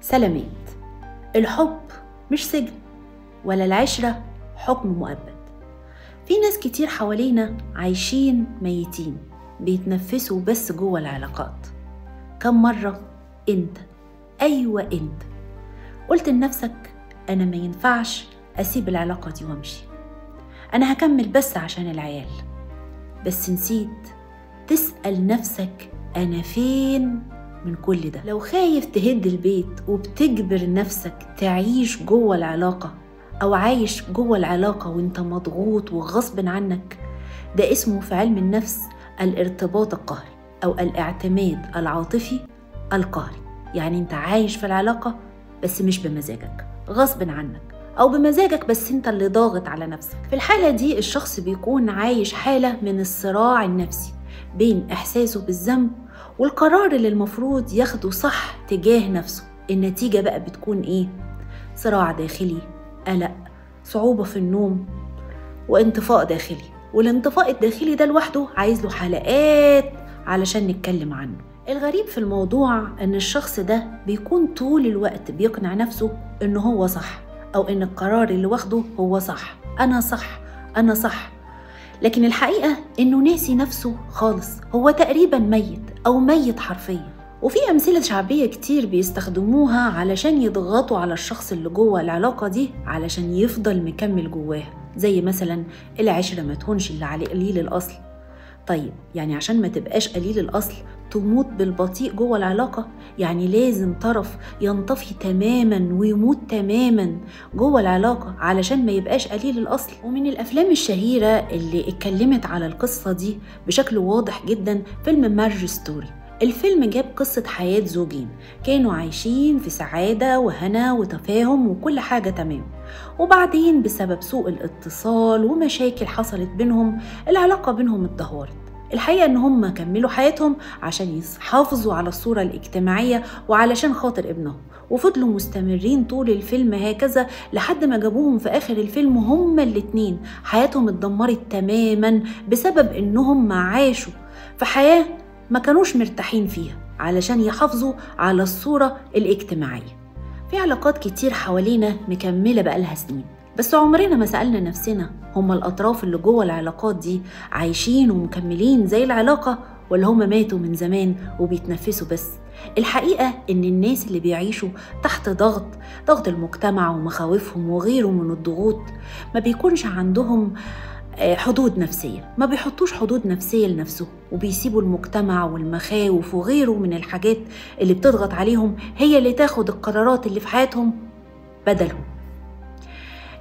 سلامات. الحب مش سجن، ولا العشرة حكم مؤبد. في ناس كتير حوالينا عايشين ميتين بيتنفسوا بس جوه العلاقات. كم مرة انت، ايوه انت، قلت لنفسك انا ما ينفعش اسيب العلاقة دي وامشي، انا هكمل بس عشان العيال، بس نسيت تسأل نفسك انا فين من كل ده؟ لو خايف تهد البيت وبتجبر نفسك تعيش جوه العلاقة، أو عايش جوه العلاقة وانت مضغوط وغصب عنك، ده اسمه في علم النفس الارتباط القهري أو الاعتماد العاطفي القهري. يعني انت عايش في العلاقة بس مش بمزاجك، غصب عنك، أو بمزاجك بس انت اللي ضاغط على نفسك. في الحالة دي الشخص بيكون عايش حالة من الصراع النفسي بين إحساسه بالذنب والقرار اللي المفروض ياخده صح تجاه نفسه. النتيجة بقى بتكون إيه؟ صراع داخلي، قلق، صعوبة في النوم، وانطفاء داخلي. والانطفاء الداخلي ده لوحده عايز له حلقات علشان نتكلم عنه. الغريب في الموضوع إن الشخص ده بيكون طول الوقت بيقنع نفسه إنه هو صح، أو إن القرار اللي واخده هو صح، أنا صح، أنا صح. لكن الحقيقة إنه ناسي نفسه خالص، هو تقريباً ميت أو ميت حرفياً. وفي أمثلة شعبية كتير بيستخدموها علشان يضغطوا على الشخص اللي جوه العلاقة دي علشان يفضل مكمل جواها، زي مثلاً العشرة ما تهونش اللي عليه قليل الأصل. طيب يعني عشان ما تبقاش قليل الأصل تموت بالبطيء جوه العلاقة؟ يعني لازم طرف ينطفي تماماً ويموت تماماً جوه العلاقة علشان ما يبقاش قليل الأصل؟ ومن الأفلام الشهيرة اللي اتكلمت على القصة دي بشكل واضح جداً فيلم مارج ستوري. الفيلم جاب قصة حياة زوجين كانوا عايشين في سعادة وهنا وتفاهم وكل حاجة تمام، وبعدين بسبب سوء الاتصال ومشاكل حصلت بينهم العلاقة بينهم اتدهورت. الحقيقة إن هم كملوا حياتهم عشان يحافظوا على الصورة الاجتماعية وعلشان خاطر ابنهم، وفضلوا مستمرين طول الفيلم هكذا لحد ما جابوهم في آخر الفيلم هم الاتنين حياتهم اتدمرت تماما بسبب إنهم عاشوا في حياة ما كانوش مرتاحين فيها علشان يحافظوا على الصورة الاجتماعية. في علاقات كتير حوالينا مكملة بقالها سنين، بس عمرنا ما سألنا نفسنا هما الأطراف اللي جوه العلاقات دي عايشين ومكملين زي العلاقة، ولا هما ماتوا من زمان وبيتنفسوا بس؟ الحقيقة إن الناس اللي بيعيشوا تحت ضغط المجتمع ومخاوفهم وغيره من الضغوط ما بيكونش عندهم حدود نفسية، ما بيحطوش حدود نفسية لنفسه، وبيسيبوا المجتمع والمخاوف وغيره من الحاجات اللي بتضغط عليهم هي اللي تاخد القرارات اللي في حياتهم بدلهم.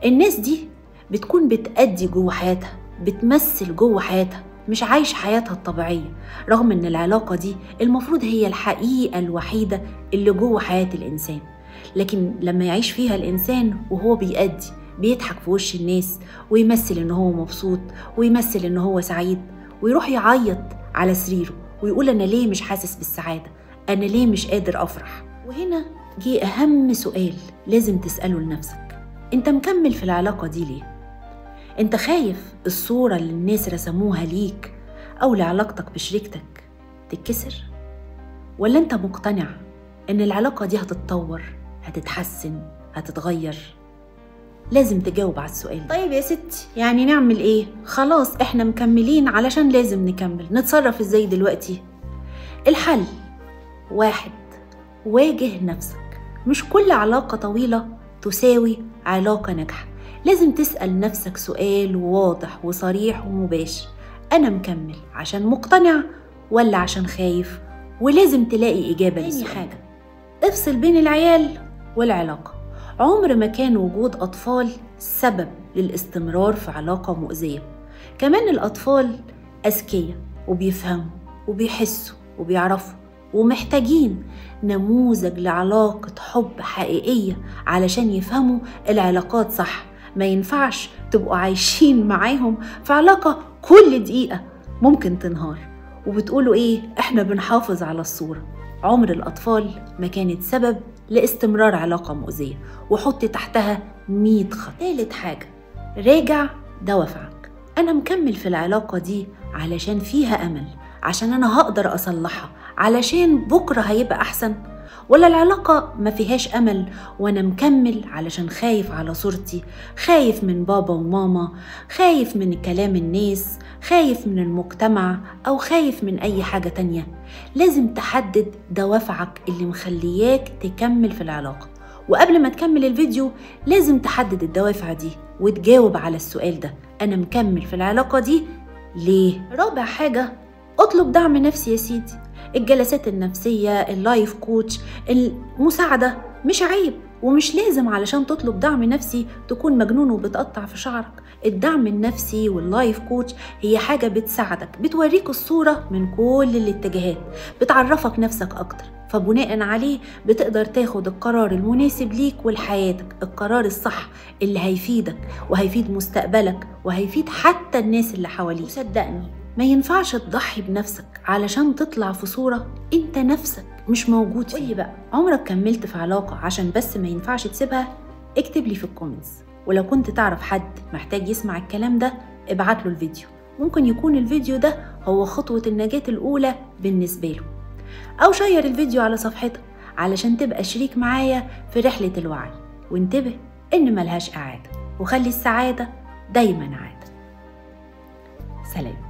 الناس دي بتكون بتأدي جوه حياتها، بتمثل جوه حياتها، مش عايش حياتها الطبيعية، رغم ان العلاقة دي المفروض هي الحقيقة الوحيدة اللي جوه حياة الإنسان. لكن لما يعيش فيها الإنسان وهو بيأدي، بيضحك في وش الناس ويمثل إنه هو مبسوط ويمثل إنه هو سعيد، ويروح يعيط على سريره ويقول أنا ليه مش حاسس بالسعادة، أنا ليه مش قادر أفرح. وهنا جه أهم سؤال لازم تسأله لنفسك: أنت مكمل في العلاقة دي ليه؟ أنت خايف الصورة اللي الناس رسموها ليك أو لعلاقتك بشريكتك تتكسر؟ ولا أنت مقتنع إن العلاقة دي هتتطور، هتتحسن، هتتغير؟ لازم تجاوب على السؤال. طيب يا ستي، يعني نعمل ايه؟ خلاص احنا مكملين علشان لازم نكمل، نتصرف ازاي دلوقتي؟ الحل واحد: واجه نفسك. مش كل علاقة طويلة تساوي علاقة ناجحة. لازم تسأل نفسك سؤال واضح وصريح ومباشر: أنا مكمل عشان مقتنع ولا عشان خايف؟ ولازم تلاقي إجابة للسؤال. تاني حاجة: افصل بين العيال والعلاقة. عمر ما كان وجود أطفال سبب للاستمرار في علاقة مؤذية. كمان الأطفال أذكياء وبيفهموا وبيحسوا وبيعرفوا، ومحتاجين نموذج لعلاقة حب حقيقية علشان يفهموا العلاقات صح. ما ينفعش تبقوا عايشين معاهم في علاقة كل دقيقة ممكن تنهار وبتقولوا إيه إحنا بنحافظ على الصورة. عمر الأطفال ما كانت سبب لاستمرار علاقة مؤذية، وحط تحتها 100 خط. ثالث حاجة: راجع دوافعك. أنا مكمل في العلاقة دي علشان فيها أمل، عشان أنا هقدر أصلحها، علشان بكرة هيبقى أحسن، ولا العلاقة ما فيهاش أمل وأنا مكمل علشان خايف على صورتي، خايف من بابا وماما، خايف من كلام الناس، خايف من المجتمع، أو خايف من أي حاجة تانية. لازم تحدد دوافعك اللي مخلياك تكمل في العلاقة، وقبل ما تكمل الفيديو لازم تحدد الدوافع دي وتجاوب على السؤال ده: أنا مكمل في العلاقة دي ليه؟ رابع حاجة، اطلب دعم نفسي يا سيدي. الجلسات النفسية، اللايف كوتش، المساعدة مش عيب، ومش لازم علشان تطلب دعم نفسي تكون مجنون وبتقطع في شعرك. الدعم النفسي واللايف كوتش هي حاجة بتساعدك، بتوريك الصورة من كل الاتجاهات، بتعرفك نفسك أكتر، فبناء عليه بتقدر تاخد القرار المناسب ليك ولحياتك، القرار الصح اللي هيفيدك وهيفيد مستقبلك وهيفيد حتى الناس اللي حواليك. وصدقني ما ينفعش تضحي بنفسك علشان تطلع في صورة انت نفسك مش موجود فيها. قولي بقى، عمرك كملت في علاقة عشان بس ما ينفعش تسيبها؟ اكتب لي في الكومنتس. ولو كنت تعرف حد محتاج يسمع الكلام ده ابعت له الفيديو، ممكن يكون الفيديو ده هو خطوة النجاة الأولى بالنسبة له. أو شير الفيديو على صفحتك علشان تبقى شريك معايا في رحلة الوعي. وانتبه إن ملهاش إعادة، وخلي السعادة دايما عادة. سلام.